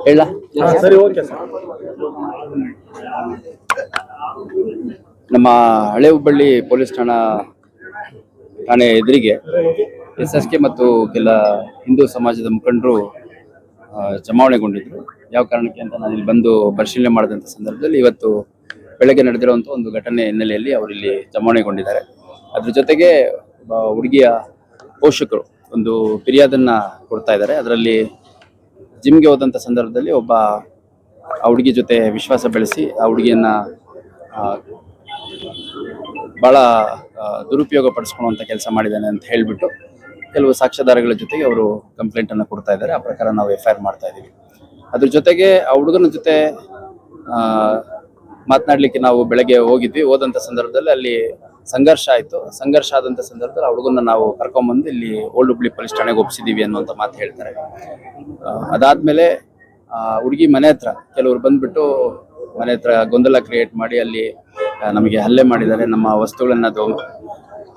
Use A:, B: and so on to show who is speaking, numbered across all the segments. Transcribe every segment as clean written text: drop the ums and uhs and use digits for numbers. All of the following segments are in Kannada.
A: ಹೇಳ
B: ಸರಿ, ಓಕೆ ಸರ್.
A: ನಮ್ಮ ಹಳೆ ಹುಬ್ಬಳ್ಳಿ ಪೊಲೀಸ್ ಠಾಣೆ ಎದುರಿಗೆ SSK ಮತ್ತು ಕೆಲ ಹಿಂದೂ ಸಮಾಜದ ಮುಖಂಡರು ಜಮಾವಣೆಗೊಂಡಿದ್ರು. ಯಾವ ಕಾರಣಕ್ಕೆ ಅಂತ ನಾನು ಇಲ್ಲಿ ಬಂದು ಪರಿಶೀಲನೆ ಮಾಡಿದಂಥ ಸಂದರ್ಭದಲ್ಲಿ ಇವತ್ತು ಬೆಳಗ್ಗೆ ನಡೆದಿರುವಂಥ ಒಂದು ಘಟನೆ ಹಿನ್ನೆಲೆಯಲ್ಲಿ ಅವರು ಇಲ್ಲಿ ಜಮಾವಣೆಗೊಂಡಿದ್ದಾರೆ. ಅದ್ರ ಜೊತೆಗೆ ಹುಡುಗಿಯ ಪೋಷಕರು ಒಂದು ಫಿರ್ಯಾದನ್ನ ಕೊಡ್ತಾ ಇದ್ದಾರೆ. ಅದರಲ್ಲಿ ಜಿಮ್ಗೆ ಹೋದಂಥ ಸಂದರ್ಭದಲ್ಲಿ ಒಬ್ಬ ಆ ಹುಡುಗಿ ಜೊತೆ ವಿಶ್ವಾಸ ಬೆಳೆಸಿ ಆ ಹುಡುಗಿಯನ್ನ ಭಾಳ ದುರುಪಯೋಗ ಪಡಿಸ್ಕೊಳ್ಳುವಂಥ ಕೆಲಸ ಮಾಡಿದ್ದಾನೆ ಅಂತ ಹೇಳಿಬಿಟ್ಟು ಕೆಲವು ಸಾಕ್ಷ್ಯಾಧಾರಗಳ ಜೊತೆಗೆ ಅವರು ಕಂಪ್ಲೇಂಟನ್ನು ಕೊಡ್ತಾ ಇದ್ದಾರೆ. ಆ ಪ್ರಕಾರ ನಾವು FIR ಮಾಡ್ತಾ ಇದ್ದೀವಿ. ಅದ್ರ ಜೊತೆಗೆ ಆ ಹುಡುಗನ ಜೊತೆ ಮಾತನಾಡಲಿಕ್ಕೆ ನಾವು ಬೆಳಗ್ಗೆ ಹೋದಂಥ ಸಂದರ್ಭದಲ್ಲಿ ಅಲ್ಲಿ ಸಂಘರ್ಷ ಆಯಿತು. ಸಂಘರ್ಷ ಆದಂಥ ಸಂದರ್ಭದಲ್ಲಿ ಆ ಹುಡುಗನ ನಾವು ಕರ್ಕೊಂಬಂದು ಇಲ್ಲಿ ಓಲ್ಡ್ ಹುಬ್ಳಿ ಪೊಲೀಸ್ ಠಾಣೆಗೆ ಒಪ್ಪಿಸಿದ್ದೀವಿ ಅನ್ನುವಂಥ ಮಾತು ಹೇಳ್ತಾರೆ. ಅದಾದಮೇಲೆ ಹುಡುಗಿ ಮನೆ ಹತ್ರ ಕೆಲವರು ಬಂದ್ಬಿಟ್ಟು ಮನೆ ಹತ್ರ ಗೊಂದಲ ಕ್ರಿಯೇಟ್ ಮಾಡಿ ಅಲ್ಲಿ ನಮಗೆ ಹಲ್ಲೆ ಮಾಡಿದ್ದಾರೆ, ನಮ್ಮ ವಸ್ತುಗಳನ್ನ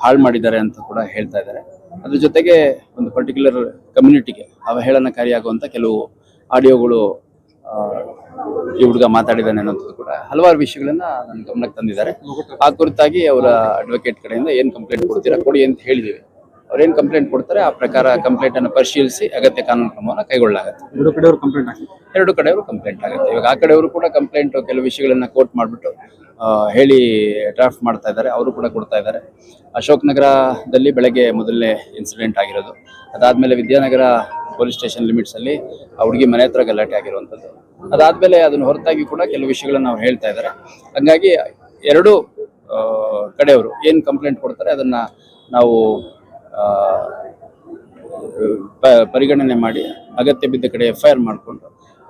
A: ಹಾಳು ಮಾಡಿದ್ದಾರೆ ಅಂತ ಕೂಡ ಹೇಳ್ತಾ ಇದ್ದಾರೆ. ಅದ್ರ ಜೊತೆಗೆ ಒಂದು ಪರ್ಟಿಕ್ಯುಲರ್ ಕಮ್ಯುನಿಟಿಗೆ ಅವಹೇಳನಕಾರಿಯಾಗುವಂಥ ಕೆಲವು ಆಡಿಯೋಗಳು ಈ ಹುಡುಗ ಮಾತಾಡಿದ್ದಾನೆ ಅನ್ನೋದು ಕೂಡ ಹಲವಾರು ವಿಷಯಗಳನ್ನ ನನ್ನ ಗಮನಕ್ಕೆ ತಂದಿದ್ದಾರೆ. ಆ ಕುರಿತಾಗಿ ಅವರ ಅಡ್ವೊಕೇಟ್ ಕಡೆಯಿಂದ ಏನು ಕಂಪ್ಲೇಂಟ್ ಕೊಡ್ತೀರಾ ಕೊಡಿ ಅಂತ ಹೇಳಿದ್ದೀವಿ. ಅವ್ರೇನು ಕಂಪ್ಲೇಂಟ್ ಕೊಡ್ತಾರೆ ಆ ಪ್ರಕಾರ ಕಂಪ್ಲೇಂಟ್ ಅನ್ನು ಪರಿಶೀಲಿಸಿ ಅಗತ್ಯ ಕಾನೂನು ಕ್ರಮವನ್ನು ಕೈಗೊಳ್ಳಲಾಗುತ್ತೆ. ಎರಡು ಕಡೆಯವರು ಕಂಪ್ಲೇಂಟ್ ಆಗುತ್ತೆ. ಇವಾಗ ಆ ಕಡೆಯವರು ಕೂಡ ಕಂಪ್ಲೇಂಟ್ ಕೆಲವು ವಿಷಯಗಳನ್ನ ಕೋಟ್ ಮಾಡಿಬಿಟ್ಟು ಹೇಳಿ ಡ್ರಾಫ್ಟ್ ಮಾಡ್ತಾ ಇದ್ದಾರೆ. ಅವರು ಕೂಡ ಕೊಡ್ತಾ ಇದ್ದಾರೆ. ಅಶೋಕ್ ನಗರದಲ್ಲಿ ಬೆಳಗ್ಗೆ ಮೊದಲನೇ ಇನ್ಸಿಡೆಂಟ್ ಆಗಿರೋದು. ಅದಾದಮೇಲೆ ವಿದ್ಯಾನಗರ ಪೊಲೀಸ್ ಸ್ಟೇಷನ್ ಲಿಮಿಟ್ಸಲ್ಲಿ ಆ ಹುಡುಗಿ ಮನೆ ಹತ್ರ ಗಲಾಟೆ ಆಗಿರುವಂಥದ್ದು. ಅದಾದಮೇಲೆ ಅದನ್ನು ಹೊರತಾಗಿ ಕೂಡ ಕೆಲವು ವಿಷಯಗಳನ್ನು ಅವ್ರು ಹೇಳ್ತಾ ಇದ್ದಾರೆ. ಹಾಗಾಗಿ ಎರಡು ಕಡೆಯವರು ಏನು ಕಂಪ್ಲೇಂಟ್ ಕೊಡ್ತಾರೆ ಅದನ್ನು ನಾವು ಪರಿಗಣನೆ ಮಾಡಿ ಅಗತ್ಯ ಬಿದ್ದ ಕಡೆ FIR ಮಾಡಿಕೊಂಡು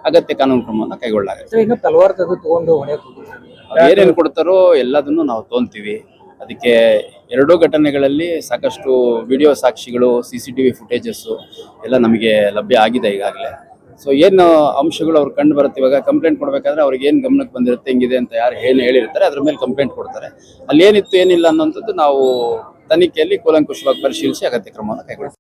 A: ಅಗತ್ಯ ಕಾನೂನು ಕ್ರಮವನ್ನು ಕೈಗೊಳ್ಳಲಾಗುತ್ತೆ. ಏನೇನು ಕೊಡ್ತಾರೋ ಎಲ್ಲದನ್ನು ನಾವು ತೊಗೊಂತೀವಿ. ಅದಕ್ಕೆ ಎರಡೂ ಘಟನೆಗಳಲ್ಲಿ ಸಾಕಷ್ಟು ವಿಡಿಯೋ ಸಾಕ್ಷಿಗಳು, CCTV ಫುಟೇಜಸ್ಸು ಎಲ್ಲ ನಮಗೆ ಲಭ್ಯ ಆಗಿದೆ ಈಗಾಗಲೇ. ಸೊ ಏನು ಅಂಶಗಳು ಅವ್ರು ಕಂಡು ಬರುತ್ತೆ. ಇವಾಗ ಕಂಪ್ಲೇಂಟ್ ಕೊಡಬೇಕಾದ್ರೆ ಅವ್ರಿಗೆ ಏನು ಗಮನಕ್ಕೆ ಬಂದಿರುತ್ತೆ, ಹೆಂಗಿದೆ ಅಂತ ಯಾರು ಹೇಳಿರ್ತಾರೆ ಅದ್ರ ಮೇಲೆ ಕಂಪ್ಲೇಂಟ್ ಕೊಡ್ತಾರೆ. ಅಲ್ಲಿ ಏನಿತ್ತು ಏನಿಲ್ಲ ಅನ್ನೋಂಥದ್ದು ನಾವು ತನಿಖೆಯಲ್ಲಿ ಕೂಲಂಕುಷವಾಗಿ ಪರಿಶೀಲಿಸಿ ಅಗತ್ಯ ಕ್ರಮವನ್ನು ಕೈಗೊಳ್ತೀವಿ.